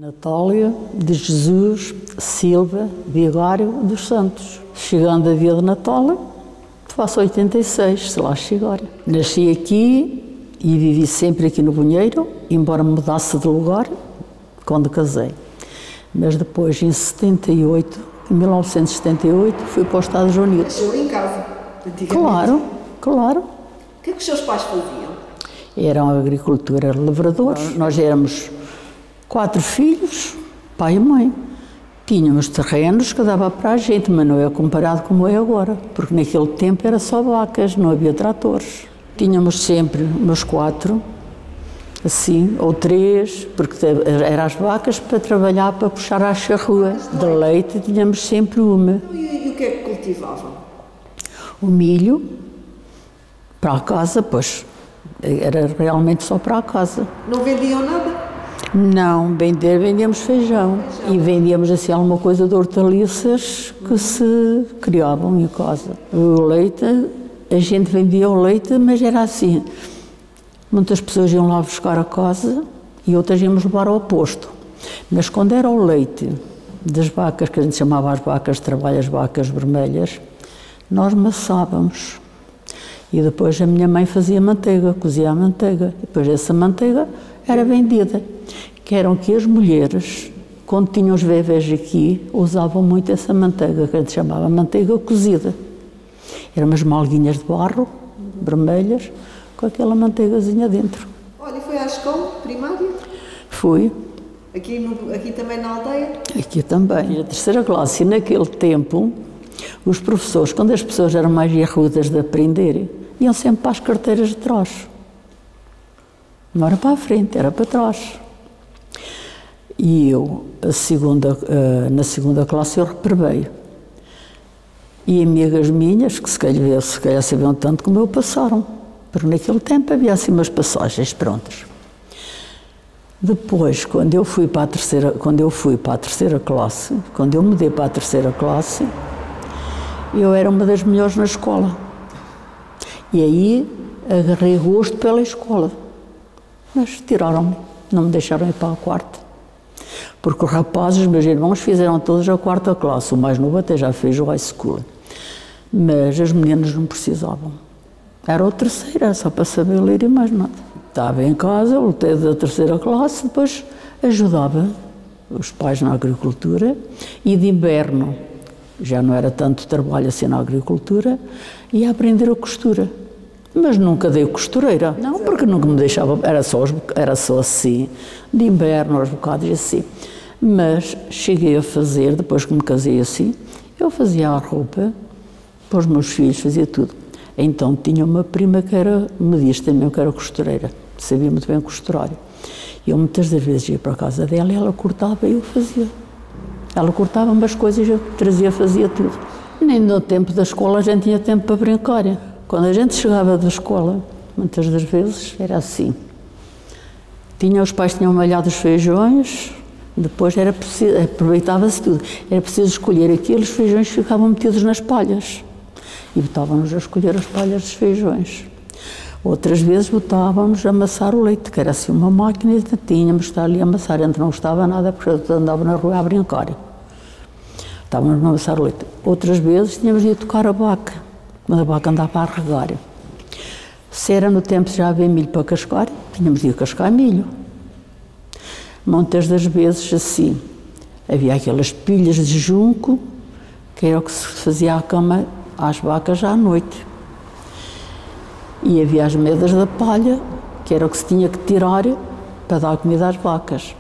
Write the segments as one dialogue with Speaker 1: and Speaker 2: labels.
Speaker 1: Natália de Jesus Silva Vigário dos Santos. Chegando a Via de Natália, faço 86, se lá chegar. Nasci aqui e vivi sempre aqui no Vinheiro, embora mudasse de lugar quando casei. Mas depois, em 1978, fui para os Estados Unidos.
Speaker 2: Nasceu em casa, antigamente?
Speaker 1: Claro, claro.
Speaker 2: O que é que os seus pais faziam?
Speaker 1: Eram agricultura, lavradores. Nós éramos 4 filhos, pai e mãe. Tínhamos terrenos que dava para a gente, mas não é comparado como é agora, porque naquele tempo era só vacas, não havia tratores. Tínhamos sempre umas 4, assim, ou 3, porque eram as vacas para trabalhar, para puxar à charrua. De leite tínhamos sempre uma.
Speaker 2: E o que é que cultivavam?
Speaker 1: O milho, para a casa, pois, era realmente só para a casa.
Speaker 2: Não vendiam nada?
Speaker 1: Não, vendíamos feijão e vendíamos assim alguma coisa de hortaliças que se criavam em casa. O leite, a gente vendia o leite, mas era assim, muitas pessoas iam lá buscar a casa e outras íamos levar ao posto. Mas quando era o leite das vacas, que a gente chamava as vacas de trabalho, as vacas vermelhas, nós maçávamos. E depois a minha mãe fazia manteiga, cozia a manteiga. Depois essa manteiga era vendida. Que eram que as mulheres, quando tinham os bebés aqui, usavam muito essa manteiga, que a gente chamava manteiga cozida. Eram umas malguinhas de barro, vermelhas, com aquela manteigazinha dentro.
Speaker 2: Olha, e foi à escola primária?
Speaker 1: Fui.
Speaker 2: Aqui também na aldeia?
Speaker 1: Aqui também. E a terceira classe, e naquele tempo, os professores, quando as pessoas eram mais arrudas de aprender, iam sempre para as carteiras de trás. Não era para a frente, era para trás. E eu, na segunda classe, eu reprovei. E amigas minhas, que se calhar sabiam tanto como eu, passaram. Porque naquele tempo havia assim umas passagens prontas. Depois, quando eu mudei para a terceira classe, eu era uma das melhores na escola. E aí agarrei gosto pela escola. Mas tiraram-me, não me deixaram ir para a quarta. Porque os rapazes, meus irmãos, fizeram todos a 4ª classe, o mais novo até já fez o high school. Mas as meninas não precisavam. Era o terceiro, era só para saber ler e mais nada. Estava em casa, lutei da 3ª classe, depois ajudava os pais na agricultura e de inverno, já não era tanto trabalho assim na agricultura, ia aprender a costura. Mas nunca dei costureira. Não, porque nunca me deixava, era só assim, de inverno, aos bocados assim. Mas cheguei a fazer, depois que me casei assim, eu fazia a roupa para os meus filhos, fazia tudo. Então tinha uma prima que me disse também que era costureira, sabia muito bem costurar. Eu muitas das vezes ia para a casa dela e ela cortava e eu fazia. Ela cortava umas coisas e eu trazia, fazia tudo. Nem no tempo da escola a gente tinha tempo para brincar. Quando a gente chegava da escola, muitas das vezes era assim. Os pais tinham malhado os feijões, depois aproveitava-se tudo. Era preciso escolher aqueles feijões que ficavam metidos nas palhas. E botávamos a escolher as palhas dos feijões. Outras vezes botávamos a amassar o leite, que era assim uma máquina e tínhamos de estar ali a amassar. A gente não gostava nada porque eu andava na rua a brincar. Estávamos a amassar o leite. Outras vezes tínhamos de ir tocar a vaca, quando a vaca andava a regar. Se era no tempo já havia milho para cascar, tínhamos de ir cascar milho. Muitas das vezes assim, havia aquelas pilhas de junco, que era o que se fazia à cama às vacas à noite. E havia as medas da palha, que era o que se tinha que tirar para dar comida às vacas.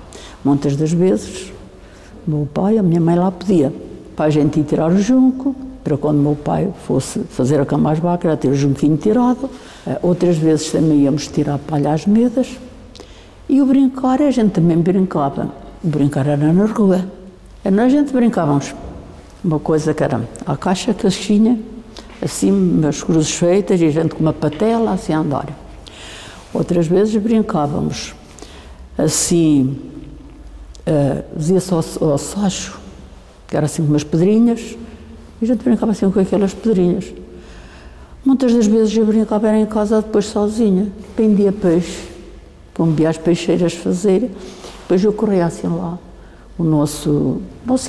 Speaker 1: Muitas das vezes, o meu pai, a minha mãe lá pedia para a gente ir tirar o junco, para quando o meu pai fosse fazer a cama às vacas, já ter o junquinho tirado. Outras vezes também íamos tirar a palha às medas. E o brincar, a gente também brincava. O brincar era na rua. A gente brincávamos. Uma coisa que era a caixa, caixinha, assim, umas cruzes feitas, e a gente com uma patela, assim, a andar. Outras vezes brincávamos, assim, dizia-se ao sacho, que era assim, umas pedrinhas, e a gente brincava assim com aquelas pedrinhas. Muitas das vezes eu brincava era em casa depois sozinha, pendia peixe, como via as peixeiras fazer, depois eu corria assim lá, o nosso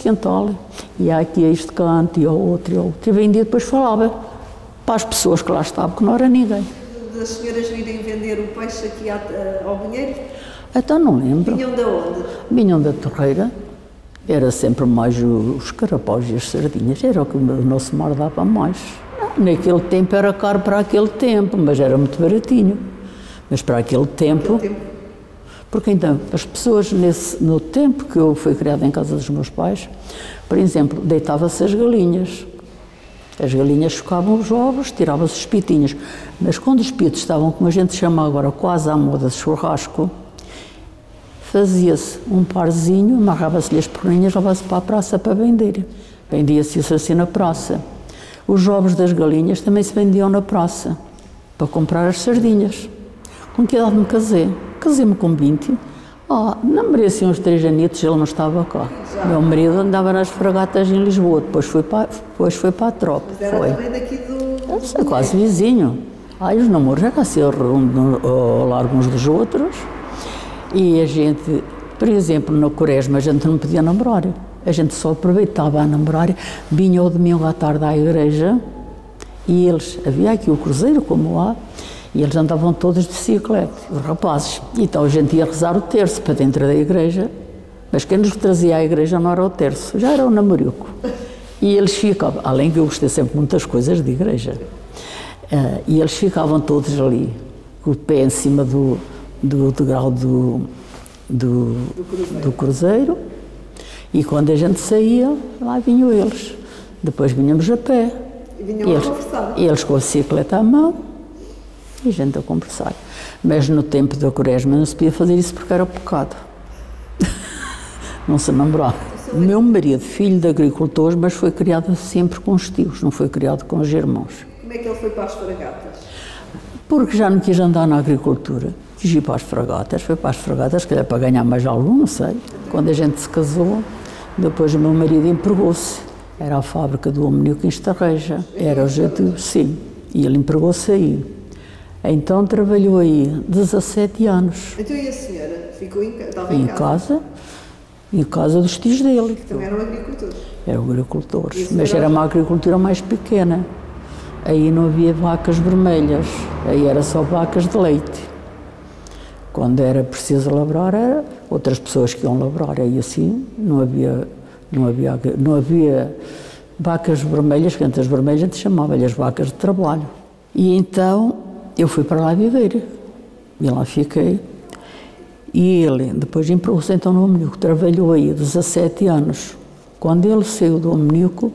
Speaker 1: quintal, e há aqui este canto, e ao outro, e ao outro. E vendia, depois falava para as pessoas que lá estavam, que não era ninguém.
Speaker 2: Das senhoras virem vender o peixe aqui ao banheiro?
Speaker 1: Então não lembro.
Speaker 2: Vinham de onde?
Speaker 1: Vinham da torreira, era sempre mais os carapaus e as sardinhas, era o que o nosso mar dava mais. Naquele tempo era caro para aquele tempo, mas era muito baratinho. Mas para aquele tempo, porque então as pessoas no tempo que eu fui criada em casa dos meus pais, por exemplo, deitava-se as galinhas. As galinhas chocavam os ovos, tiravam-se os pitinhos. Mas quando os pitos estavam, como a gente chama agora, quase à moda de churrasco, fazia-se um parzinho, amarrava-se-lhe as perninhas, levava-se para a praça para vender. Vendia-se isso assim na praça. Os ovos das galinhas também se vendiam na praça, para comprar as sardinhas. Com que idade me casei? Casei-me com 20. Não merecia uns 3 anitos, ele não estava cá. Meu marido andava nas fragatas em Lisboa, depois foi para a tropa.
Speaker 2: Mas era também daqui do...
Speaker 1: Quase vizinho. Os namoros eram assim ao largo uns dos outros. E a gente, por exemplo, na Quaresma, a gente não podia namorar. A gente só aproveitava a namorar, vinha ao domingo à tarde à igreja, e havia aqui o cruzeiro, como há, e eles andavam todos de bicicleta, os rapazes. Então a gente ia rezar o terço para dentro da igreja, mas quem nos trazia à igreja não era o terço, já era o namorico. E eles ficavam, além que eu gostei sempre muitas coisas de igreja, e eles ficavam todos ali, com o pé em cima do degrau do cruzeiro, e quando a gente saía, lá vinham eles. Depois vinhamos a pé.
Speaker 2: E vinham a conversar.
Speaker 1: E eles com a bicicleta à mão, e a gente a conversar. Mas no tempo da Quaresma não se podia fazer isso porque era pecado. Não se namorava. O meu marido, filho de agricultores, mas foi criado sempre com os tios, não foi criado com os irmãos.
Speaker 2: Como é que ele foi para as fragatas?
Speaker 1: Porque já não quis andar na agricultura. Quis ir para as fragatas, foi para as fragatas, que era para ganhar mais algum, não sei. Quando a gente se casou, depois o meu marido empregou-se. Era a fábrica do Omniuco em Estarreja. Era o jeito, sim. E ele empregou-se aí. Então trabalhou aí 17 anos.
Speaker 2: Então e a senhora? Ficou estava em casa?
Speaker 1: Em casa dos tios dele.
Speaker 2: Que também eram agricultores?
Speaker 1: Eram agricultores, mas era uma agricultura mais pequena. Aí não havia vacas vermelhas, aí era só vacas de leite. Quando era preciso labrar, era outras pessoas que iam labrar, aí assim não havia vacas vermelhas, que antes as vermelhas a gente chamava-lhe as vacas de trabalho. E então eu fui para lá viver, e lá fiquei. E ele depois empregou-se então no Omniuco, trabalhou aí 17 anos. Quando ele saiu do Omniuco,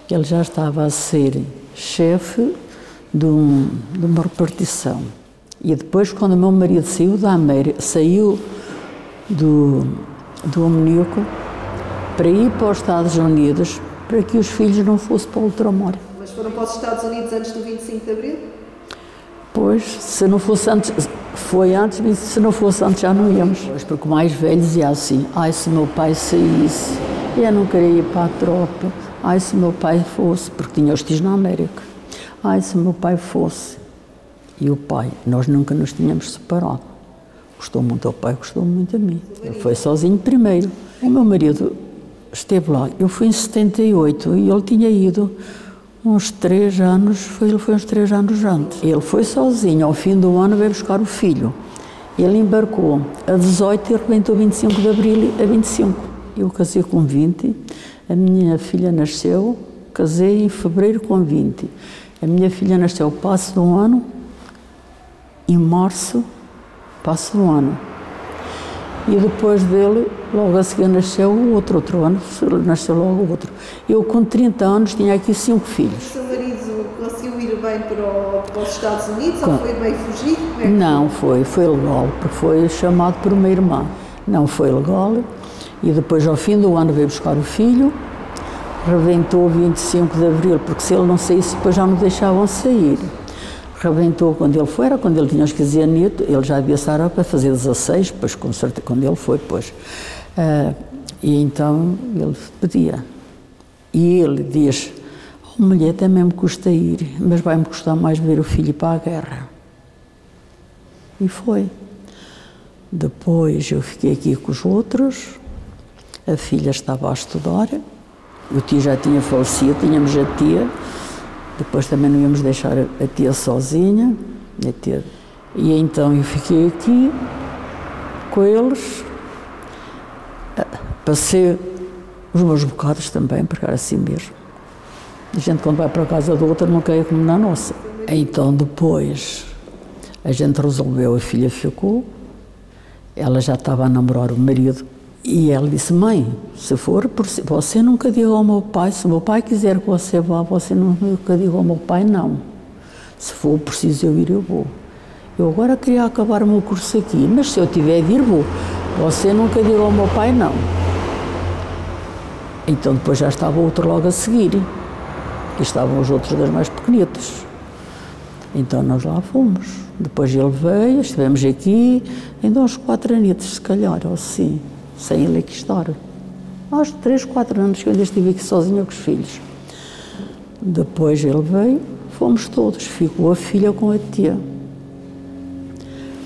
Speaker 1: ele já estava a ser chefe de uma repartição. E depois, quando o meu marido saiu da América, saiu do Omniuco para ir para os Estados Unidos, para que os filhos não fossem para o ultramar.
Speaker 2: Mas foram para os Estados Unidos antes do 25 de Abril?
Speaker 1: Pois, se não fosse antes, foi antes, mas se não fosse antes já não íamos. Pois, porque o mais velho dizia assim, se meu pai saísse, eu não queria ir para a tropa, se meu pai fosse, porque tinha os tios na América, se meu pai fosse. E o pai, nós nunca nos tínhamos separado. Gostou muito ao pai, gostou muito a mim. Ele foi sozinho primeiro. O meu marido esteve lá, eu fui em 78 e ele tinha ido uns 3 anos, ele foi uns 3 anos antes. Ele foi sozinho, ao fim do ano veio buscar o filho. Ele embarcou a 18 e arrebentou 25 de abril a 25. Eu casei com 20, a minha filha nasceu, casei em fevereiro com 20. A minha filha nasceu ao passo do ano, em março, passo do ano. E depois dele, logo a seguir nasceu o outro ano, nasceu logo o outro. Eu com 30 anos tinha aqui 5 filhos.
Speaker 2: O seu marido conseguiu ir bem para os Estados Unidos ou foi bem fugir?
Speaker 1: Não, foi legal, porque foi chamado por uma irmã. Não foi legal. E depois, ao fim do ano, veio buscar o filho, rebentou 25 de abril, porque se ele não saísse, depois já não deixavam sair. Rebentou quando ele foi, era quando ele tinha uns 15 anos, ele já devia estar para fazer 16, depois, com certeza, quando ele foi, depois. E então ele pedia. E ele diz, mulher, também me custa ir, mas vai-me custar mais ver o filho para a guerra. E foi. Depois eu fiquei aqui com os outros, A filha estava a estudar, o tio já tinha falecido, tínhamos a tia, depois também não íamos deixar a tia sozinha, e então eu fiquei aqui com eles, passei os meus bocados também, porque era assim mesmo. A gente quando vai para a casa do outro não quer como na nossa. Então depois a gente resolveu, a filha ficou, ela já estava a namorar o marido, e ela disse: mãe, se for por si, você nunca diga ao meu pai, se o meu pai quiser que você vá, você nunca diga ao meu pai não. Se for preciso eu ir, eu vou. Eu agora queria acabar o meu curso aqui, mas se eu tiver de ir, vou. Você nunca diga ao meu pai não. Então depois já estava outro logo a seguir, e estavam os outros 2 mais pequenitos. Então nós lá fomos. Depois ele veio, estivemos aqui, ainda uns 4 anitos, se calhar, ou assim, sem ele aqui estar. Aos 3, 4 anos que eu ainda estive aqui sozinha com os filhos. Depois ele veio, fomos todos, ficou a filha com a tia.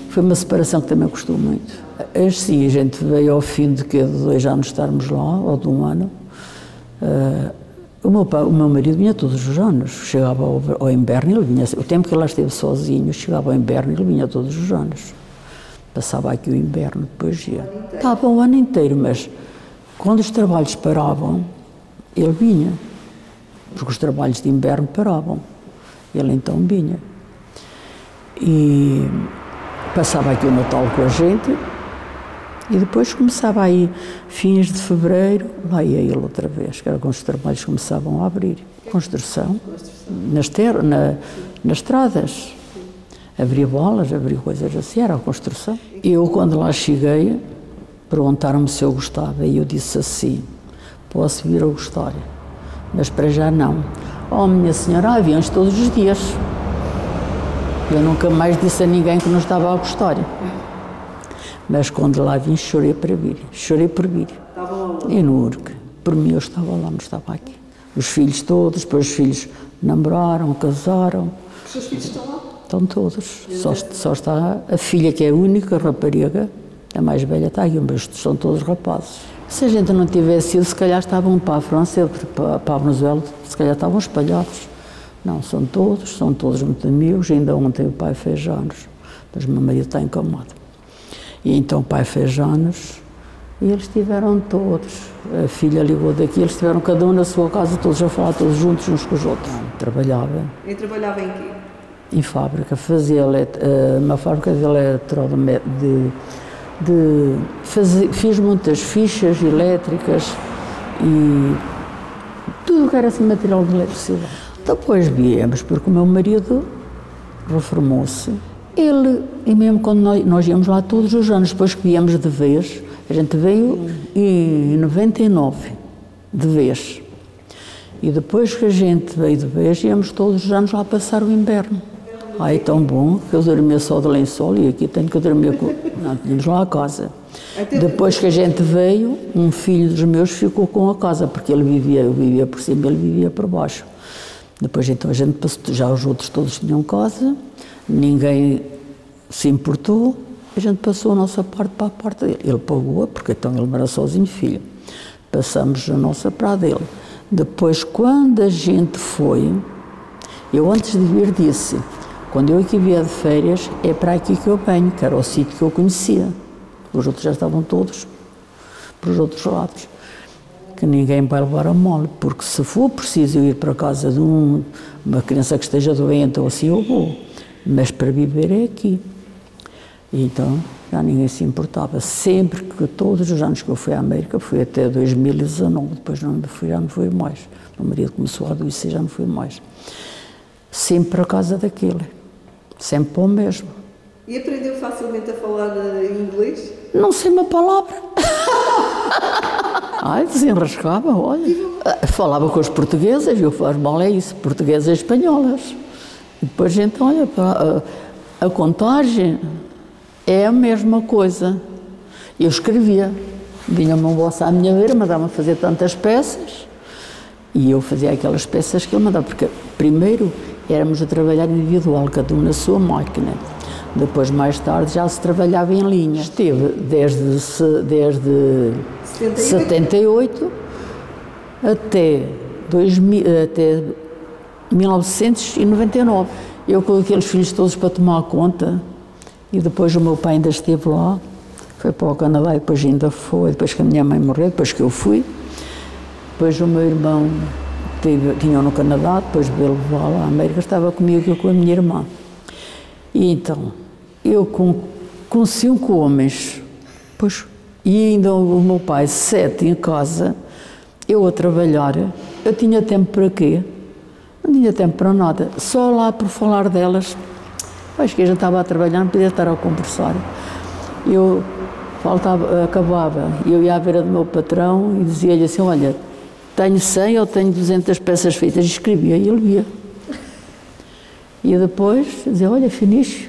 Speaker 1: Foi uma separação que também custou muito. Assim, a gente veio ao fim de 2 anos estarmos lá, ou de 1 ano. O meu marido vinha todos os anos, chegava ao inverno, ele vinha, o tempo que ele lá esteve sozinho, chegava ao inverno e ele vinha todos os anos. Passava aqui o inverno, depois ia. Estava o ano inteiro, mas quando os trabalhos paravam, ele vinha, porque os trabalhos de inverno paravam. Ele então vinha. E passava aqui o Natal com a gente, e depois começava aí, fins de fevereiro, lá ia ele outra vez, que era quando os trabalhos começavam a abrir. Construção, nas estradas, abrir bolas, abrir coisas assim, era a construção. Eu, quando lá cheguei, perguntaram-me se eu gostava, e eu disse assim: posso vir a gostar, mas para já não. Oh, minha senhora, há aviões todos os dias. Eu nunca mais disse a ninguém que não estava a gostar. Mas quando lá vim, chorei para vir, chorei por vir. E no Urque, por mim eu estava lá, não estava aqui. Os filhos todos, depois os filhos namoraram, casaram.
Speaker 2: Os seus filhos estão lá?
Speaker 1: Estão todos. Só está a filha, que é a única rapariga, a mais velha está aqui, mas são todos rapazes. Se a gente não tivesse ido, se calhar estavam para a França, para a Venezuela, se calhar estavam espalhados. Não, são todos muito amigos. Ainda ontem o pai fez anos, mas o meu marido está encamado. E então o pai fez anos e eles estiveram todos. A filha ligou daqui, eles estiveram cada um na sua casa, todos a falar, todos juntos uns com os outros. Trabalhava.
Speaker 2: E trabalhava em quê?
Speaker 1: Em fábrica, fazia uma fábrica de eletrodomésticos. Fiz muitas fichas elétricas e tudo que era assim material de eletricidade. Depois viemos, porque o meu marido reformou-se. Ele, e mesmo quando nós íamos lá todos os anos, depois que viemos de vez, a gente veio em 99, de vez. E depois que a gente veio de vez, íamos todos os anos lá passar o inverno. Ai, tão bom, que eu dormia só de lençol e aqui tenho que dormir com... Não, tínhamos lá a casa. Depois que a gente veio, um filho dos meus ficou com a casa, porque eu vivia por cima, ele vivia por baixo. Depois então a gente passou, já os outros todos tinham casa, ninguém se importou, a gente passou a nossa parte para a parte dele. Ele pagou, porque então ele era sozinho, filho. Passamos a nossa para a dele. Depois, quando a gente foi, eu antes de vir disse: quando eu aqui vier de férias, é para aqui que eu venho, que era o sítio que eu conhecia. Os outros já estavam todos para os outros lados. Que ninguém vai levar a mole, porque se for preciso eu ir para a casa de uma criança que esteja doente ou assim, eu vou. Mas para viver é aqui. E então já ninguém se importava. Sempre que, todos os anos que eu fui à América, fui até 2019, depois já não fui mais. O meu marido começou a adoecer, já não fui mais. Sempre para a casa daquele. Sempre para o mesmo.
Speaker 2: E aprendeu facilmente a falar inglês?
Speaker 1: Não sei uma palavra. Ai, desenrascava, olha. Falava com os portugueses, eu falo mal é isso, portuguesas e espanholas. E depois então, olha, a contagem é a mesma coisa. Eu escrevia, vinha uma moça à minha beira, mandava-me fazer tantas peças, e eu fazia aquelas peças que ele mandava, porque primeiro éramos a trabalhar individual, cada um na sua máquina. Depois, mais tarde, já se trabalhava em linha. Esteve desde 78 até 1999. Eu com aqueles filhos todos para tomar conta, e depois o meu pai ainda esteve lá, foi para o Canadá e depois ainda foi, depois que a minha mãe morreu, depois que eu fui. Depois o meu irmão tinha no Canadá, depois de levar lá à América, estava comigo e com a minha irmã. E então, eu com 5 homens, pois, e ainda o meu pai, 7 em casa, eu a trabalhar, eu tinha tempo para quê? Não tinha tempo para nada, só lá por falar delas. Acho que a gente estava a trabalhar, não podia estar a conversar. Eu acabava, eu ia à beira do meu patrão e dizia-lhe assim, olha, tenho 100 ou tenho 200 peças feitas, e escrevia e ele via. E depois dizia, olha, finis,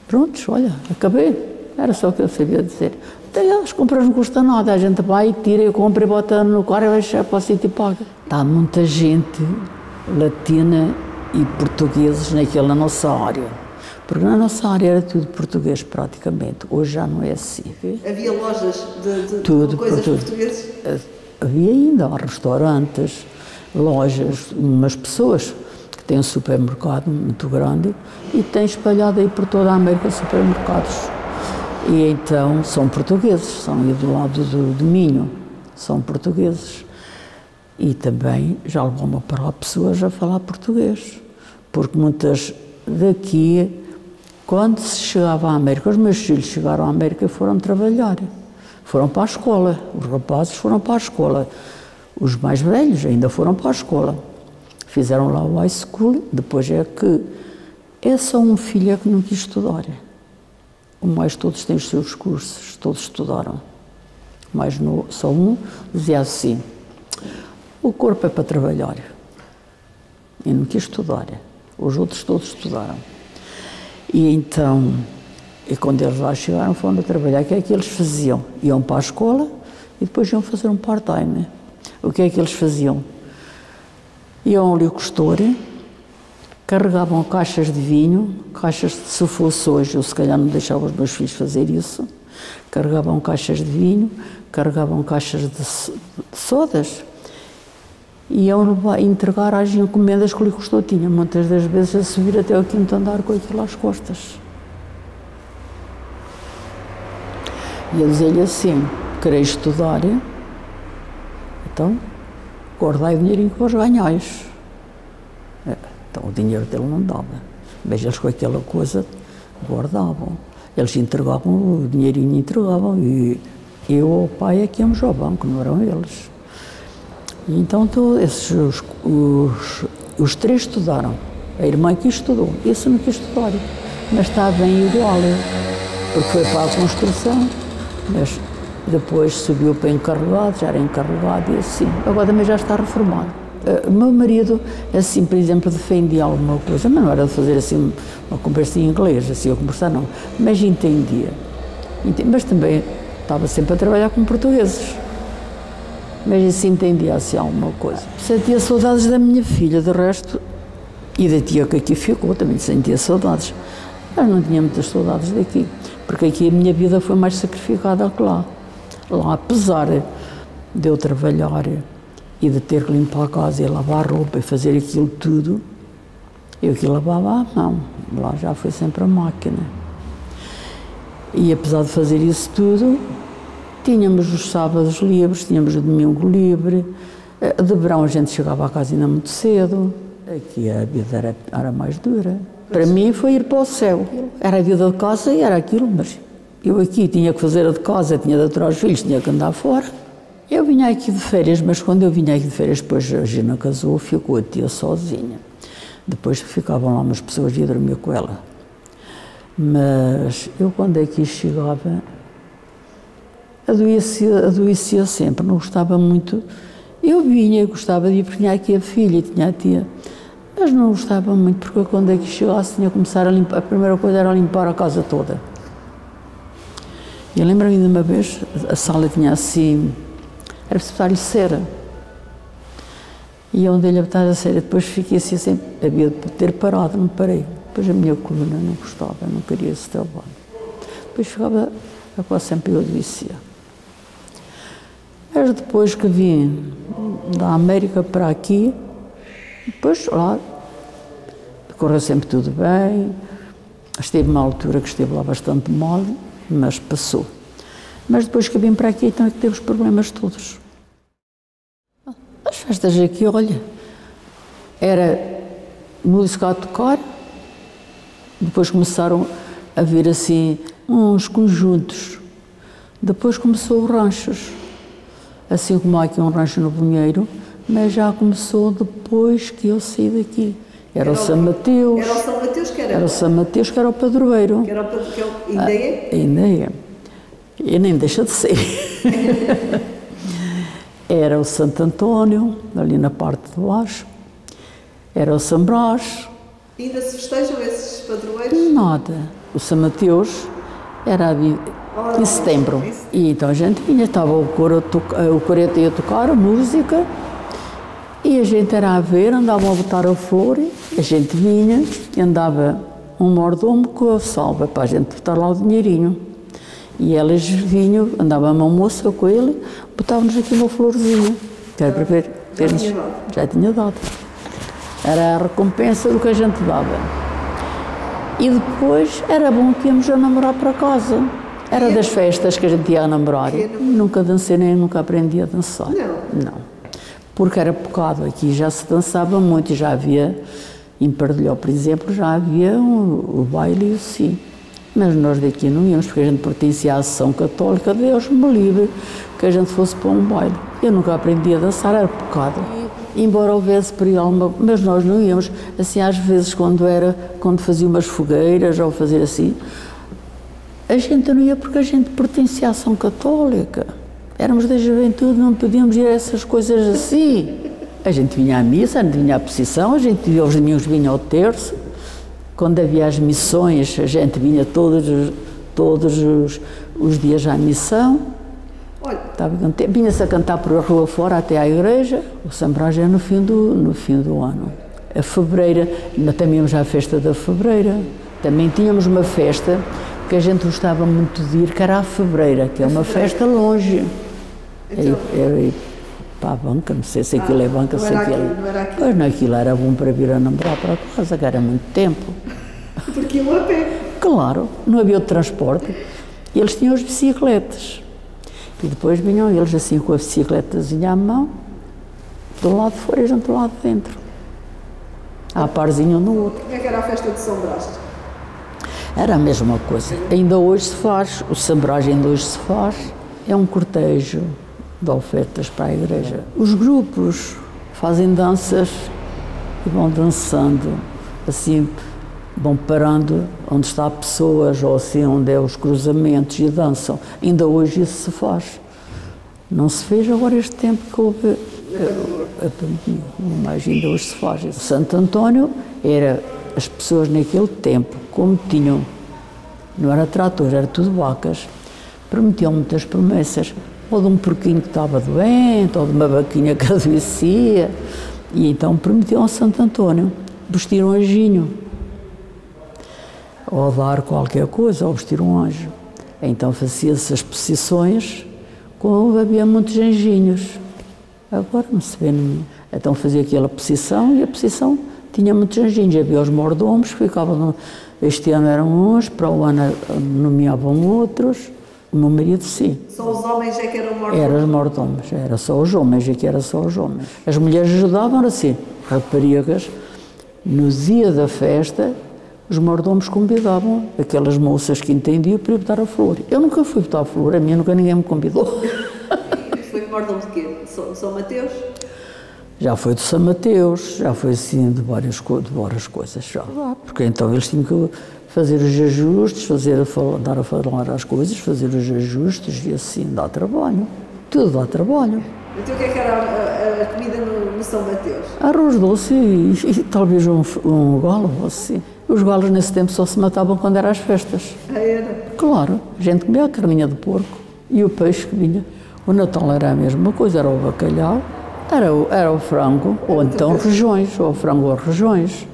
Speaker 1: prontos, olha, acabei. Era só o que eu sabia dizer. Até as compras não custam nada, a gente vai, tira, eu compro e bota no carro e vai para o sítio e paga. Está muita gente latina e portugueses na nossa área. Porque na nossa área era tudo português praticamente, hoje já não é assim.
Speaker 2: Havia lojas de coisas portuguesas?
Speaker 1: Havia ainda restaurantes, lojas, umas pessoas que têm um supermercado muito grande e têm espalhado aí por toda a América supermercados. E então são portugueses, são aí do lado do Minho, são portugueses. E também já levam para lá pessoas a falar português, porque muitas daqui, quando se chegava à América, os meus filhos chegaram à América e foram trabalhar. Foram para a escola, os rapazes foram para a escola, os mais velhos ainda foram para a escola. Fizeram lá o high school, depois é que é só um filho que não quis estudar. O mais todos têm os seus cursos, todos estudaram. Mas só um dizia assim, o corpo é para trabalhar. E não quis estudar, os outros todos estudaram. E então... E quando eles lá chegaram, foram a trabalhar, o que é que eles faziam? Iam para a escola e depois iam fazer um part-time. O que é que eles faziam? Iam ali ao costor, carregavam caixas de vinho, caixas, se fosse hoje, eu se calhar não deixava os meus filhos fazer isso, carregavam caixas de vinho, carregavam caixas de sodas, e iam entregar às encomendas que o costor tinha, muitas das vezes a subir até o quinto andar com aquilo às costas. E eu dizia-lhe assim, quereis estudar, então guardai o dinheirinho que vos ganhais. Então o dinheiro dele não dava, mas eles com aquela coisa guardavam. Eles entregavam, o dinheirinho entregavam, e eu ou o pai é que íamos ao banco, não eram eles. E então os 3 estudaram, a irmã que estudou, esse não quis estudar, mas está bem igual, porque foi para a construção. Mas depois subiu para encarregado, já era encarregado e assim. Agora também já está reformado. O meu marido, assim, por exemplo, defendia alguma coisa, mas não era de fazer assim uma conversa em inglês, assim, a conversar não, mas entendia. Mas também estava sempre a trabalhar com portugueses. Mas assim entendia assim alguma coisa. Sentia saudades da minha filha, de resto, e da tia que aqui ficou, também sentia saudades. Mas não tinha muitas saudades daqui. Porque aqui a minha vida foi mais sacrificada que lá. Lá, apesar de eu trabalhar e de ter que limpar a casa e lavar a roupa e fazer aquilo tudo, eu que lavava à mão. Lá já foi sempre a máquina. E apesar de fazer isso tudo, tínhamos os sábados livres, tínhamos o domingo livre. De verão a gente chegava à casa ainda muito cedo. Aqui a vida era mais dura. Para mim foi ir para o céu. Era a vida de casa e era aquilo, mas eu aqui tinha que fazer a de casa, tinha de aturar os filhos, tinha que andar fora. Eu vinha aqui de férias, mas quando eu vinha aqui de férias, depois a Gina casou, ficou a tia sozinha. Depois ficavam lá umas pessoas e ia dormir com ela. Mas eu quando aqui chegava, adoecia sempre, não gostava muito. Eu vinha, gostava de ir, porque tinha aqui a filha e tinha a tia. Mas não gostava muito, porque quando aqui chegasse tinha que começar a limpar, a primeira coisa era limpar a casa toda. E eu lembro-me de uma vez, a sala tinha assim, era preciso botar-lhe cera. E eu dei-lhe a botar a cera, depois fiquei assim, havia de ter parado, não parei. Depois a minha coluna não gostava, não queria esse trabalho. Depois ficava quase sempre eu adoecia. Mas depois que vim da América para aqui, depois lá, correu sempre tudo bem. Esteve uma altura que esteve lá bastante mal, mas passou. Mas depois que vim para aqui, então é que teve os problemas todos. As festas aqui, olha, era música a tocar, depois começaram a vir assim uns conjuntos, depois começou os ranchos, assim como há aqui um rancho no Vinheiro, mas já começou depois que eu saí daqui. Era o São Mateus.
Speaker 2: Era o São Mateus que era?
Speaker 1: Era o São Mateus que era o padroeiro.
Speaker 2: Que era o padroeiro, ainda é?
Speaker 1: Ainda é. E nem deixa de ser. Era o Santo António, ali na parte de baixo. Era o São Brás.
Speaker 2: Ainda se festejam esses padroeiros?
Speaker 1: Nada. O São Mateus era em setembro. E então a gente vinha, estava o coreto ia tocar a música, e a gente era a ver, andavam a botar a flor, a gente vinha e andava um mordomo com a salva para a gente botar lá o dinheirinho. E elas vinham, andava uma moça com ele, botavam-nos aqui uma florzinha. Quer para ver? Já tinha dado. Era a recompensa do que a gente dava. E depois era bom que íamos a namorar para casa. Era das festas que a gente ia a namorar. Nunca dancei nem nunca aprendi a dançar. Não. Porque era pecado. Aqui já se dançava muito, já havia, em Pardilhó, por exemplo, já havia o baile assim. Mas nós daqui não íamos, porque a gente pertencia à Ação Católica, Deus me livre, que a gente fosse para um baile. Eu nunca aprendi a dançar, era pecado. Embora houvesse perigo, mas nós não íamos. Assim, às vezes, quando fazia umas fogueiras ou fazer assim, a gente não ia porque a gente pertencia à Ação Católica. Éramos da juventude, não podíamos ir a essas coisas assim. A gente vinha à missa, a gente vinha à procissão, a gente os domingos vinha ao terço. Quando havia as missões, a gente vinha todos os dias à missão. Vinha-se a cantar por a rua fora até à igreja. O São Brás é no fim do ano. A Febreira, também íamos à festa da Febreira. Também tínhamos uma festa que a gente gostava muito de ir, que era a Febreira, que é uma festa longe. Era ir para a banca, não sei se aquilo é banca, se aquilo é. Pois não, aquilo era bom para vir a namorar para casa, que era muito tempo.
Speaker 2: Porque iam a pé.
Speaker 1: Claro, não havia outro transporte. Eles tinham as bicicletas. E depois vinham eles assim com a bicicletazinha à mão, do lado de fora e a gente do lado de dentro. À parzinho um no outro.
Speaker 2: Como é que era a festa de São Brás?
Speaker 1: Era a mesma coisa. Ainda hoje se faz, o São Brás ainda hoje se faz. É um cortejo de ofertas para a igreja. Os grupos fazem danças e vão dançando, assim, vão parando onde está pessoas ou assim, onde é os cruzamentos e dançam. Ainda hoje isso se faz. Não se fez agora este tempo que houve a pandemia, mas ainda hoje se faz. O Santo António era as pessoas naquele tempo, como tinham, não era tratores, era tudo vacas, prometiam muitas promessas. Ou de um porquinho que estava doente, ou de uma vaquinha que adoecia. E então prometiam ao Santo António vestir um anjinho, ou dar qualquer coisa, ou vestir um anjo. Então fazia-se as procissões, como havia muitos anjinhos. Agora não se vê nenhum. Então fazia aquela procissão, e a procissão tinha muitos anjinhos. Havia os mordomos, ficavam, este ano eram uns, para o ano nomeavam outros. O meu marido, sim.
Speaker 2: Só os homens é que eram mordomos?
Speaker 1: Eram os mordomos, era só os homens, aqui era só os homens. As mulheres ajudavam assim, raparigas. No dia da festa, os mordomos convidavam aquelas moças que entendiam para ir botar a flor. Eu nunca fui botar a flor, a minha nunca ninguém me convidou.
Speaker 2: Foi mordomo de quê? São Mateus?
Speaker 1: Já foi do São Mateus, já foi assim de várias coisas já. Porque então eles tinham que fazer os ajustes, dar a falar as coisas, fazer os ajustes e assim dá trabalho. Tudo dá trabalho.
Speaker 2: Então o que é que era a comida no São Mateus?
Speaker 1: Arroz doce e talvez um galo, assim. Os galos nesse tempo só se matavam quando eram as festas.
Speaker 2: Ah, era?
Speaker 1: Claro, a gente comia a carninha de porco e o peixe que vinha. O Natal era a mesma coisa, era o bacalhau, era o frango, ou então regiões, ou frango ou regiões.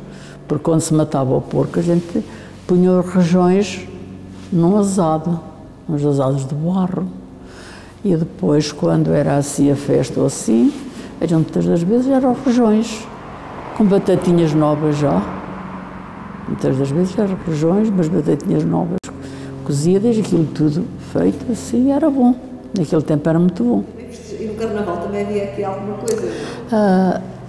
Speaker 1: Porque quando se matava o porco, a gente punha os rojões num asado, uns asados de barro. E depois, quando era assim a festa ou assim, a gente muitas das vezes eram rojões, com batatinhas novas já. Muitas das vezes eram rojões, mas batatinhas novas cozidas, aquilo tudo feito assim, era bom. Naquele tempo era muito bom.
Speaker 2: E no Carnaval também havia aqui alguma coisa?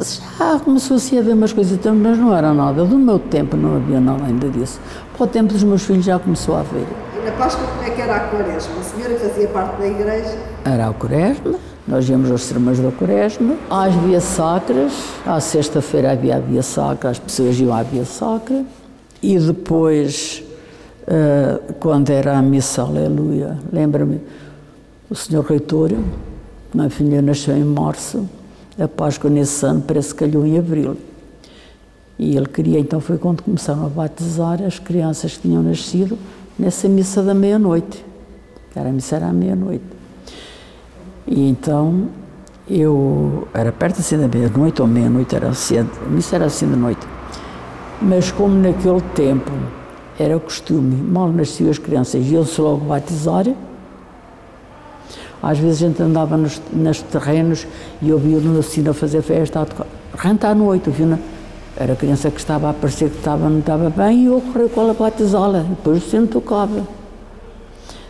Speaker 1: Já começou a haver umas coisas, mas não era nada. Do meu tempo não havia nada ainda disso. Para o tempo dos meus filhos já começou a haver.
Speaker 2: E na Páscoa como é que era a Quaresma? A senhora fazia parte da igreja?
Speaker 1: Era a Quaresma, nós íamos aos sermões da Quaresma, às Vias Sacras, à sexta-feira havia a Via Sacra, as pessoas iam à Via Sacra, e depois, quando era a missa, aleluia, lembra-me, o senhor reitor, minha filha nasceu em março, a Páscoa nesse ano parece que calhou em abril. E ele queria, então foi quando começaram a batizar as crianças que tinham nascido nessa missa da meia-noite. A missa era à meia-noite. E então, era perto assim da meia-noite, ou meia-noite era cedo, a missa era assim de noite. Mas como naquele tempo era costume, mal nasciam as crianças, iam-se logo batizar. Às vezes a gente andava nos terrenos e ouvia-no assim a fazer festa, a tocar. Renta à noite, ouviu-na. Era a criança que estava a parecer que não estava bem e eu corri com ela a batizá-la. Depois o sino tocava.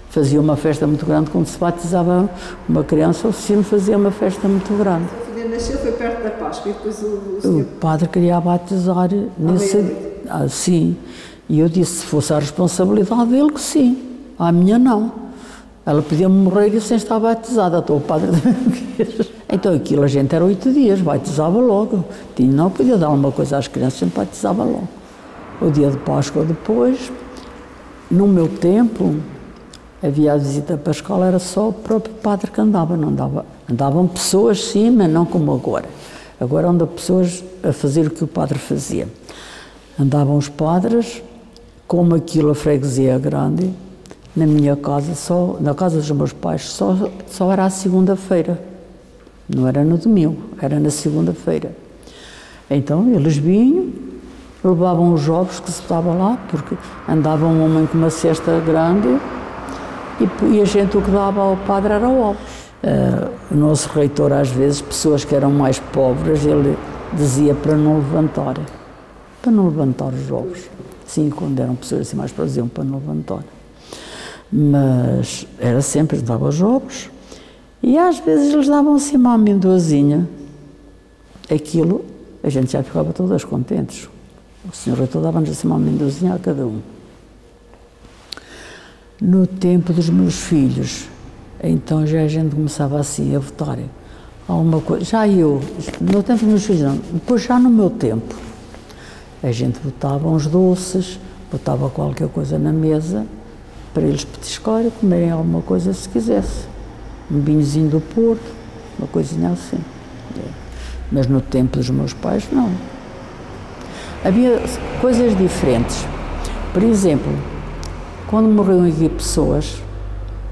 Speaker 1: Fazia uma festa muito grande quando se batizava uma criança, o sino fazia uma festa muito grande.
Speaker 2: A filha nasceu, foi perto da Páscoa e depois o senhor...
Speaker 1: O padre queria batizar nesse... sim. E eu disse, se fosse a responsabilidade dele, que sim. A minha não. Ela podia morrer e sem estar batizada, então o padre também quis. Então aquilo a gente era 8 dias, batizava logo. Não podia dar uma coisa às crianças, a gente batizava logo. O dia de Páscoa depois, no meu tempo, havia a visita pascal, era só o próprio padre que andava, não andava. Andavam pessoas sim, mas não como agora. Agora andam pessoas a fazer o que o padre fazia. Andavam os padres, como aquilo a freguesia é grande. Na minha casa, na casa dos meus pais, só era à segunda-feira. Não era no domingo, era na segunda-feira. Então eles vinham, levavam os ovos que se estavam lá, porque andava um homem com uma cesta grande e a gente o que dava ao padre era ovos. O nosso reitor, às vezes, pessoas que eram mais pobres, ele dizia para não levantar os ovos. Sim, quando eram pessoas assim mais pobres, diziam para não levantar. Mas era sempre, dava os ovos e às vezes eles davam assim uma amendoazinha. Aquilo, a gente já ficava todas contentes. O senhor reitor dava-nos assim uma amendoazinha a cada um. No tempo dos meus filhos, então já a gente começava assim a votar alguma coisa. Já eu, no tempo dos meus filhos não, depois já no meu tempo, a gente botava uns doces, botava qualquer coisa na mesa, para eles petiscarem, comerem alguma coisa se quisesse. Um vinhozinho do Porto, uma coisinha assim. Mas no tempo dos meus pais, não. Havia coisas diferentes. Por exemplo, quando morriam aqui pessoas,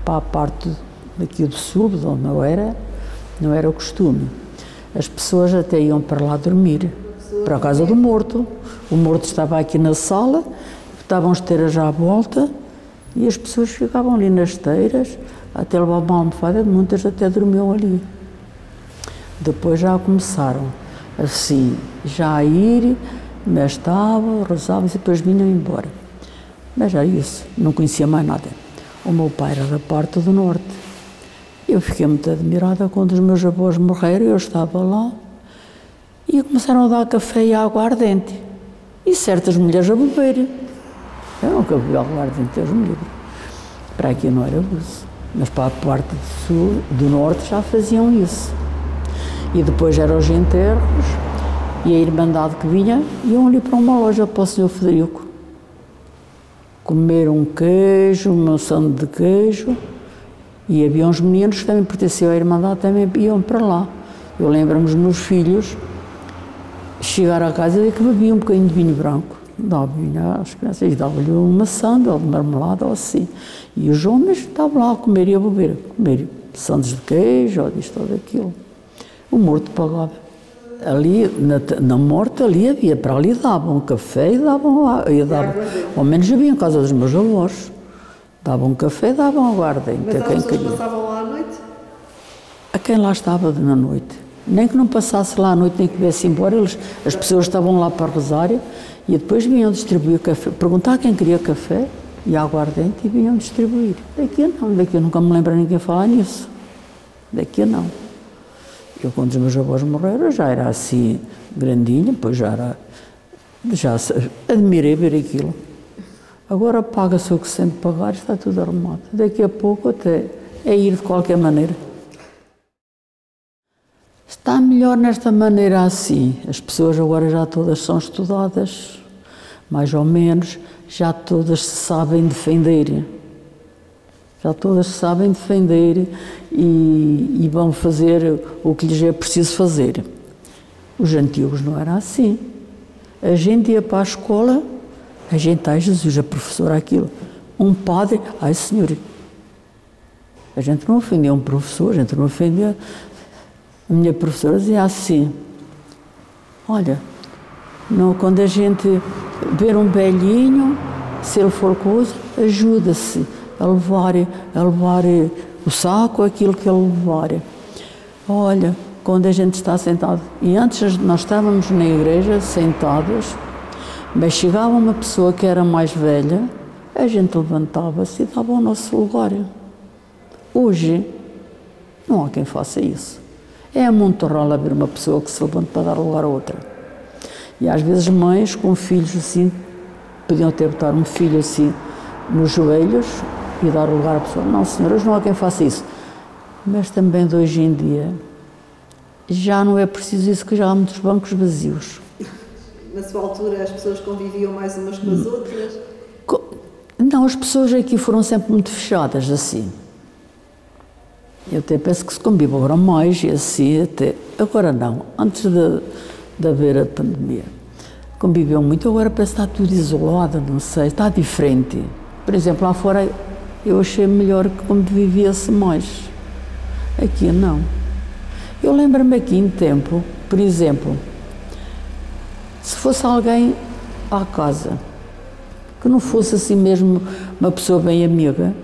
Speaker 1: para a parte daqui do sul, de onde não era o costume. As pessoas até iam para lá dormir, para a casa do morto. O morto estava aqui na sala, estavam as esteiras já à volta, e as pessoas ficavam ali nas esteiras, até levar uma almofada, muitas até dormiam ali. Depois já começaram assim, já a ir, estavam, rezavam e depois vinham embora. Mas era isso, não conhecia mais nada. O meu pai era da parte do norte. Eu fiquei muito admirada quando os meus avós morreram, eu estava lá, e começaram a dar café e água ardente. E certas mulheres a beber. Eu nunca bebi água ardente, Deus me livre. Para aqui não era uso. Mas para a parte do sul, do norte, já faziam isso. E depois eram os enterros, e a irmandade que vinha, iam ali para uma loja para o senhor Federico. Comer um queijo, uma maçã de queijo, e havia uns meninos que também pertenciam à irmandade, também iam para lá. Eu lembro-me dos meus filhos chegar à casa e que bebiam um bocadinho de vinho branco. Dava vinho às crianças e dava-lhe uma maçã, ou de marmelada, ou assim. E os homens estavam lá a comer e a beber, comer sandes de queijo, ou disto ou daquilo. O morto pagava. Ali, na morte, ali havia, para ali davam café e davam água. Ao menos havia em casa dos meus avós. Davam café e davam aguardente.
Speaker 2: Mas as pessoas passavam lá à noite?
Speaker 1: A quem lá estava na noite. Nem que não passasse lá à noite, nem que viesse embora, as pessoas estavam lá para rezar e depois vinham distribuir café. Perguntar quem queria café e aguardente e vinham distribuir. Daqui eu nunca me lembro ninguém falar nisso. Daqui não. Eu, quando os meus avós morreram, já era assim grandinho, pois já admirei ver aquilo. Agora paga-se o que se sente pagar, está tudo arrumado. Daqui a pouco até é ir de qualquer maneira. Está melhor nesta maneira assim. As pessoas agora já todas são estudadas, mais ou menos, já todas se sabem defender. Já todas se sabem defender e vão fazer o que lhes é preciso fazer. Os antigos não era assim. A gente ia para a escola, a gente, ai Jesus, a professora aquilo. Um padre, ai senhor. A gente não ofendia um professor, a gente não ofendia. A minha professora dizia assim, olha, não, quando a gente ver um velhinho, se ele for coisa, ajuda-se a levar o saco, aquilo que ele levar. Olha, quando a gente está sentado, e antes nós estávamos na igreja sentados, mas chegava uma pessoa que era mais velha, a gente levantava-se e dava o nosso lugar. Hoje, não há quem faça isso. É muito raro haver uma pessoa que se levante para dar lugar a outra. E às vezes mães com filhos assim, podiam ter botar um filho assim nos joelhos e dar lugar à pessoa. Não, senhoras, não há quem faça isso. Mas também de hoje em dia, já não é preciso isso, que já há muitos bancos vazios.
Speaker 2: Na sua altura as pessoas conviviam mais umas com as outras?
Speaker 1: Não, as pessoas aqui foram sempre muito fechadas assim. Eu até penso que se convive agora mais e assim até... Agora não, antes de haver a pandemia. Conviveu muito, agora parece que está tudo isolado, não sei, está diferente. Por exemplo, lá fora eu achei melhor que convivia-se mais. Aqui não. Eu lembro-me aqui em tempo, por exemplo, se fosse alguém à casa, que não fosse assim mesmo uma pessoa bem amiga,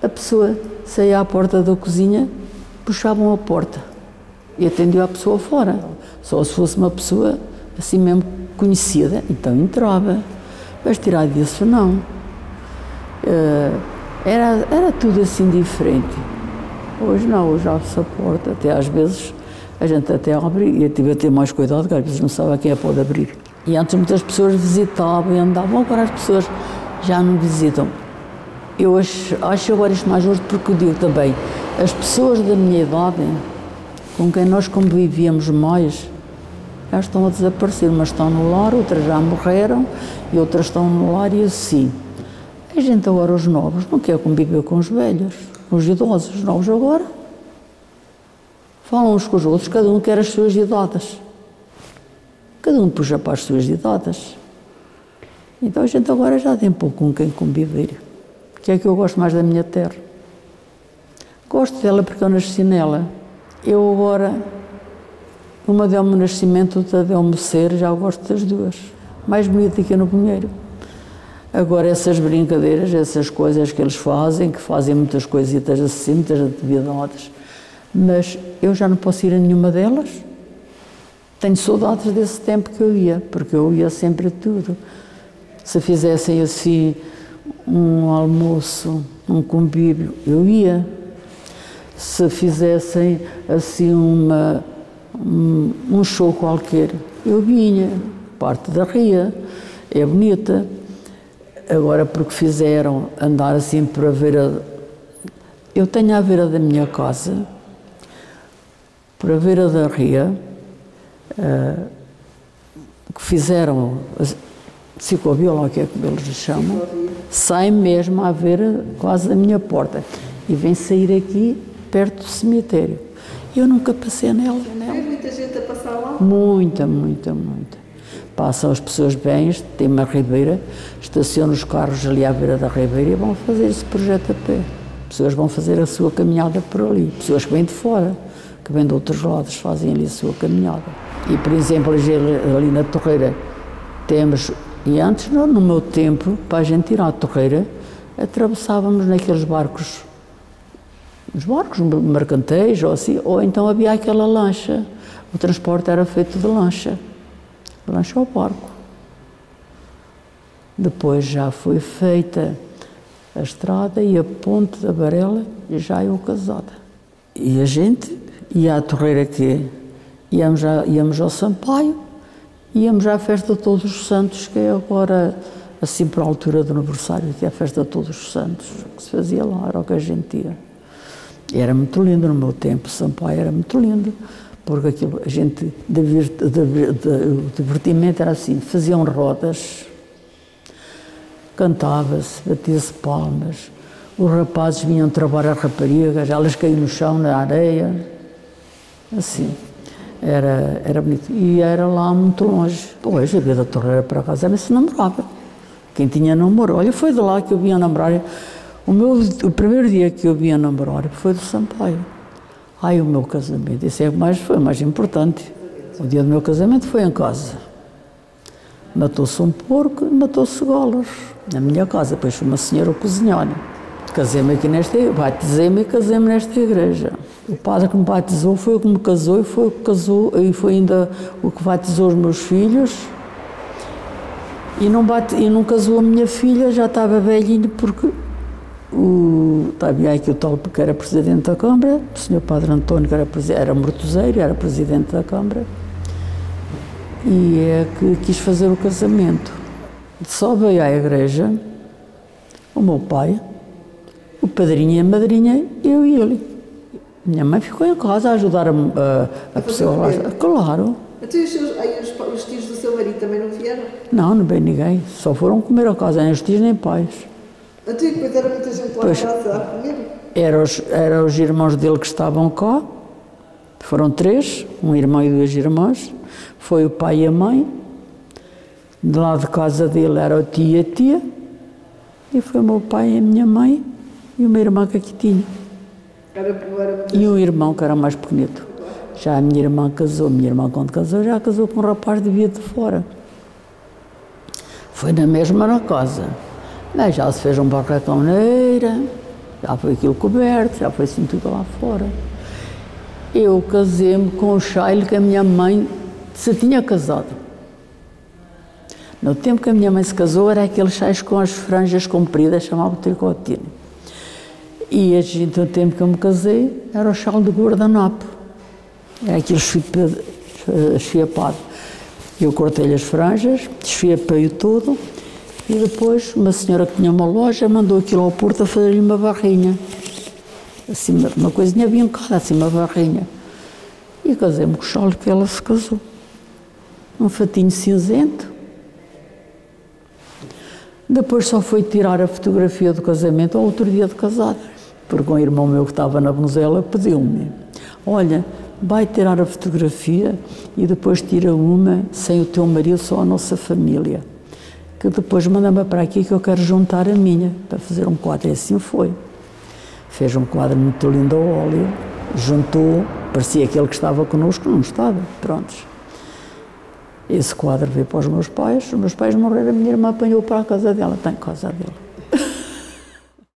Speaker 1: a pessoa saía à porta da cozinha, puxavam a porta e atendiam a pessoa fora. Só se fosse uma pessoa assim mesmo conhecida, então entrava. Mas tirar disso, não. Era tudo assim diferente. Hoje não, hoje abre-se a porta, até às vezes a gente até abre e eu tive a ter mais cuidado, que às vezes não sabe a quem é que pode abrir. E antes muitas pessoas visitavam e andavam, agora as pessoas já não visitam. Eu acho agora isto mais justo porque eu digo também, as pessoas da minha idade, com quem nós convivíamos mais, já estão a desaparecer, mas estão no lar, outras já morreram e outras estão no lar e assim. A gente agora, os novos, não quer conviver com os velhos, com os idosos. Os novos agora falam uns com os outros, cada um quer as suas idades. Cada um puxa para as suas idades. Então a gente agora já tem pouco com quem conviver. Que é que eu gosto mais da minha terra. Gosto dela porque eu nasci nela. Eu agora, uma deu-me o nascimento, outra deu-me o ser, já gosto das duas. Mais bonita que no Pinheiro. Agora essas brincadeiras, essas coisas que eles fazem, que fazem muitas coisitas assim, muitas atividades, mas eu já não posso ir a nenhuma delas. Tenho saudades desse tempo que eu ia, porque eu ia sempre a tudo. Se fizessem assim um almoço, um convívio, eu ia. Se fizessem assim um show qualquer, eu vinha. Parte da Ria, é bonita. Agora, porque fizeram andar assim para a Beira... Eu tenho a Beira da minha casa, para a Beira da Ria, que fizeram ciclovia, ou o que é que eles chamam, sai mesmo à Beira, quase da minha porta, e vem sair aqui, perto do cemitério. Eu nunca passei nela.
Speaker 2: Tem muita gente a passar lá?
Speaker 1: Muita. Passam as pessoas bem, tem uma ribeira, estacionam os carros ali à beira da ribeira e vão fazer esse projeto a pé. Pessoas vão fazer a sua caminhada por ali, pessoas que vêm de fora, que vêm de outros lados, fazem ali a sua caminhada. E, por exemplo, ali na Torreira temos, e antes, no meu tempo, para a gente ir à Torreira, atravessávamos naqueles barcos, os barcos mercantis ou assim, ou então havia aquela lancha. O transporte era feito de lancha ao barco. Depois já foi feita a estrada e a ponte da Varela, e já eu casada. E a gente ia à Torreira, que íamos ao Sampaio, íamos à festa de Todos os Santos, que é agora, assim, por altura do aniversário, que é a festa de Todos os Santos, que se fazia lá, era o que a gente ia. E era muito lindo no meu tempo, Sampaio era muito lindo, porque aquilo, a gente, o divertimento era assim, faziam rodas, cantava-se, batia-se palmas, os rapazes vinham trabalhar as raparigas, elas caíam no chão, na areia, assim, era bonito. E era lá muito longe. Pois, a vida da Torreira para casa era se namorava. Quem tinha namoro, olha, foi de lá que eu vinha namorar. O primeiro dia que eu vinha namorar foi do Sampaio. Ai, o meu casamento, isso foi mais importante. O dia do meu casamento foi em casa. Matou-se um porco e matou-se golas. Na minha casa, depois foi uma senhora cozinhar. Casei-me aqui batizei-me e casei-me nesta igreja. O padre que me batizou foi o que me casou e foi ainda o que batizou os meus filhos. E não casou a minha filha, já estava velhinho, porque havia aqui o tal que era presidente da Câmara, o senhor Padre António, que era mortuzeiro, era presidente da Câmara, e é que quis fazer o casamento. Só veio à igreja o meu pai, o padrinho e a madrinha, eu e ele. Minha mãe ficou em casa a ajudar a pessoa. Claro.
Speaker 2: Então os tios do seu marido também não vieram?
Speaker 1: Não veio ninguém. Só foram comer a casa, nem os tios nem pais.
Speaker 2: Então, e depois era muita gente lá em casa a comer?
Speaker 1: Eram os irmãos dele que estavam cá. Foram 3, um irmão e 2 irmãs. Foi o pai e a mãe. Do lado de casa dele era o tio e a tia. E foi o meu pai e a minha mãe e uma irmã que aqui tinha. E um irmão que era mais pequenito. Já a minha irmã casou. Minha irmã, quando casou, já casou com um rapaz de Via de Fora. Foi na mesma na casa. Mas já se fez um barracão na eira, já foi aquilo coberto, já foi assim tudo lá fora. Eu casei-me com o Chaile que a minha mãe se tinha casado. No tempo que a minha mãe se casou, era aqueles chais com as franjas compridas, chamava tricotino. E no tempo que eu me casei, era o chale de guardanapo. Era aquele esfiapado. Eu cortei-lhe as franjas, desfiapei-o todo, e depois uma senhora que tinha uma loja mandou aquilo ao Porto a fazer-lhe uma barrinha. Assim, uma coisinha vincada, assim, uma barrinha. E casei-me com o chale que ela se casou. Um fatinho cinzento. Depois só foi tirar a fotografia do casamento ao outro dia de casada, porque um irmão meu que estava na Venezuela pediu-me: olha, vai tirar a fotografia e depois tira uma sem o teu marido, só a nossa família, que depois manda-me para aqui que eu quero juntar a minha, para fazer um quadro. E assim foi. Fez um quadro muito lindo ao óleo, juntou, parecia aquele que estava connosco, não estava, prontos. Esse quadro veio para os meus pais morreram, a minha irmã apanhou para a casa dela, está em casa dela.